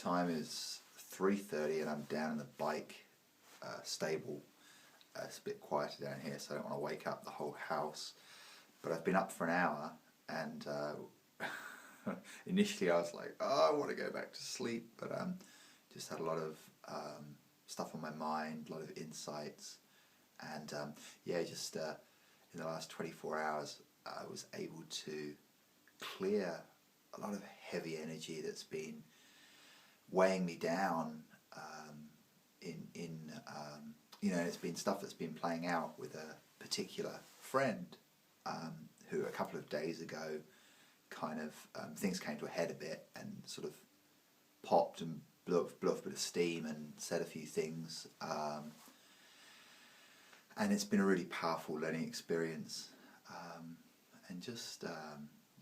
time is 3:30 and I'm down in the bike stable. It's a bit quieter down here, so I don't want to wake up the whole house. But I've been up for an hour, and initially I was like, oh, I want to go back to sleep, but just had a lot of stuff on my mind, a lot of insights, and just in the last 24 hours I was able to clear a lot of heavy energy that's been weighing me down. It's been stuff that's been playing out with a particular friend who a couple of days ago things came to a head a bit and sort of popped and blew up a bit of steam and said a few things, and it's been a really powerful learning experience, and just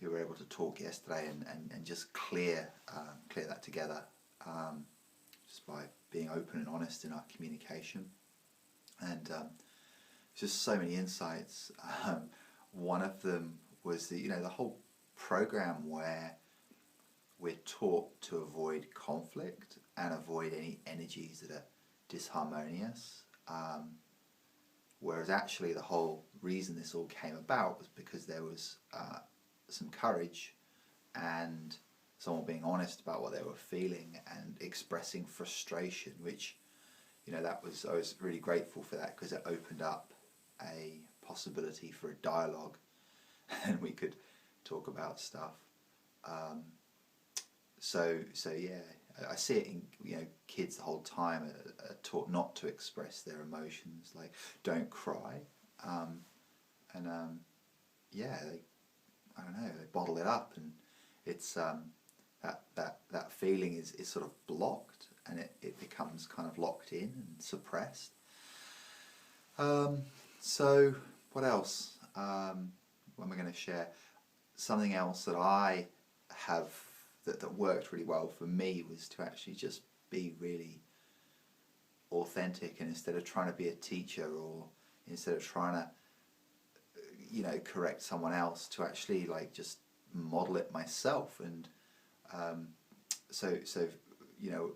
we were able to talk yesterday and just clear that together, just by being open and honest in our communication, and just so many insights. One of them was the whole program where we're taught to avoid conflict and avoid any energies that are disharmonious, whereas actually the whole reason this all came about was because there was some courage and someone being honest about what they were feeling and expressing frustration, which I was really grateful for that, because it opened up a possibility for a dialogue and we could talk about stuff. So I see it in kids the whole time are taught not to express their emotions, like don't cry, they bottle it up, and it's that feeling is sort of blocked, and it becomes kind of locked in and suppressed. So what else? What am I going to share? Something else that I have that worked really well for me was to actually just be really authentic, and instead of trying to be a teacher, or instead of trying to correct someone else, to actually just model it myself. And so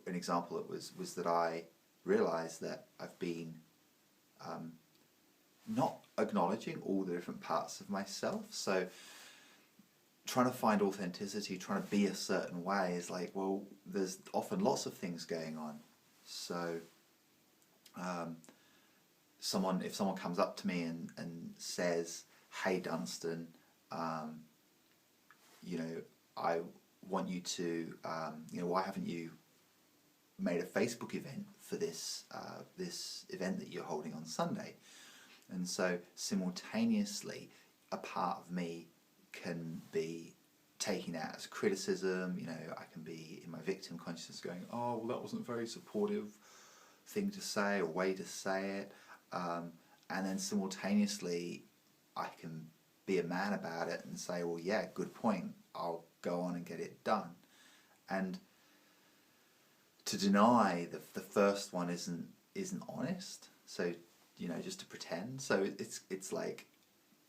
an example that was that I realized that I've been not acknowledging all the different parts of myself. So trying to find authenticity, trying to be a certain way is like, well, there's often lots of things going on. So if someone comes up to me and says, hey Dunstan, I want you to, why haven't you made a Facebook event for this event that you're holding on Sunday? And so simultaneously, a part of me can be taking that as criticism. I can be in my victim consciousness going, oh, well, that wasn't a very supportive thing to say or way to say it. And then simultaneously, I can be a man about it and say, well, yeah, good point. I'll go on and get it done. And to deny the first one isn't honest. So just to pretend. So it's like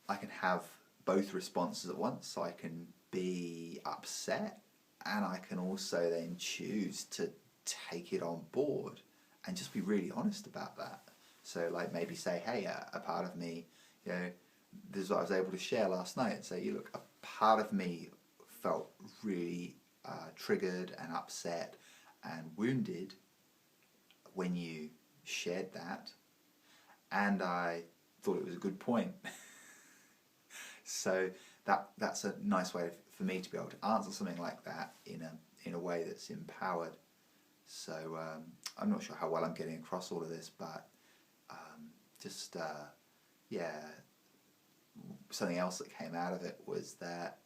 I can have both responses at once. So I can be upset, and I can also then choose to take it on board and just be really honest about that. So maybe say, hey, a part of me, this is what I was able to share last night, and say, look, a part of me felt really triggered and upset and wounded when you shared that, and I thought it was a good point. So that's a nice way for me to be able to answer something like that in a way that's empowered. So I'm not sure how well I'm getting across all of this, but something else that came out of it was that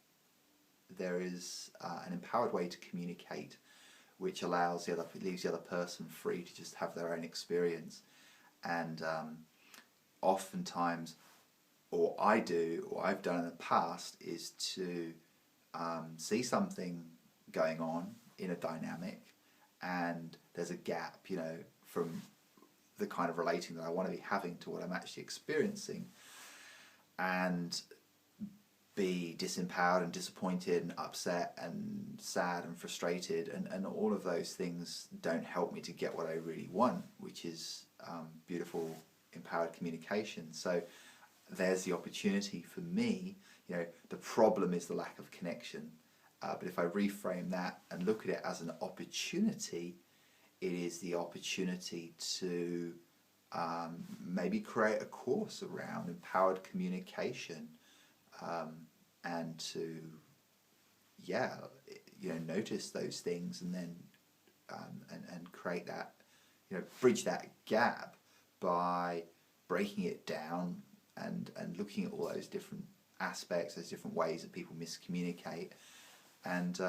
there is an empowered way to communicate, which leaves the other person free to just have their own experience. And oftentimes, or I've done in the past, is to see something going on in a dynamic, and there's a gap, from the kind of relating that I want to be having to what I'm actually experiencing, and be disempowered and disappointed and upset and sad and frustrated, and all of those things don't help me to get what I really want, which is beautiful, empowered communication. So there's the opportunity for me. The problem is the lack of connection, but if I reframe that and look at it as an opportunity, it is the opportunity to maybe create a course around empowered communication, and to notice those things, and then and create that, bridge that gap by breaking it down and looking at all those different aspects, those different ways that people miscommunicate, and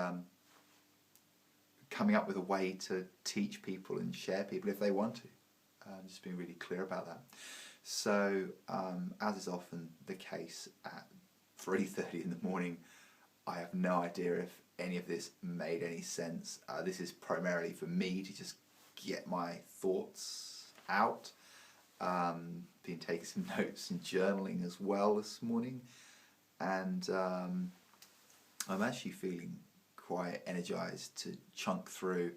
coming up with a way to teach people and share people if they want to. Just being really clear about that. So, as is often the case at 3:30 in the morning, I have no idea if any of this made any sense. This is primarily for me to just get my thoughts out. Been taking some notes and journaling as well this morning, and I'm actually feeling quite energized to chunk through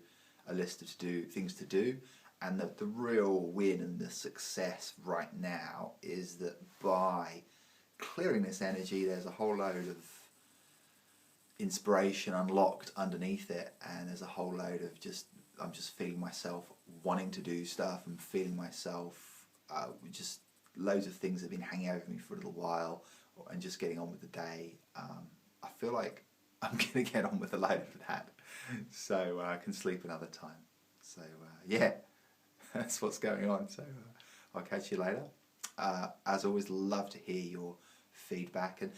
a list of things to do. And the real win and the success right now is that by clearing this energy, there's a whole load of inspiration unlocked underneath it, and there's a whole load of I'm just feeling myself wanting to do stuff, and feeling myself just loads of things that have been hanging over me for a little while, and just getting on with the day. I feel like I'm going to get on with a load of that, so I can sleep another time. So yeah, that's what's going on. So I'll catch you later. As always, love to hear your feedback, and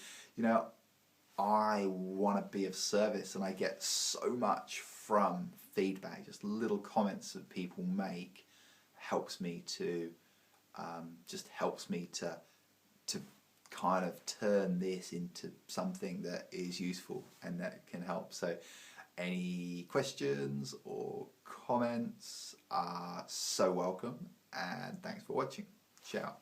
I want to be of service, and I get so much from feedback. Just little comments that people make helps me to kind of turn this into something that is useful and that can help. So any questions or comments are so welcome, and thanks for watching. Ciao.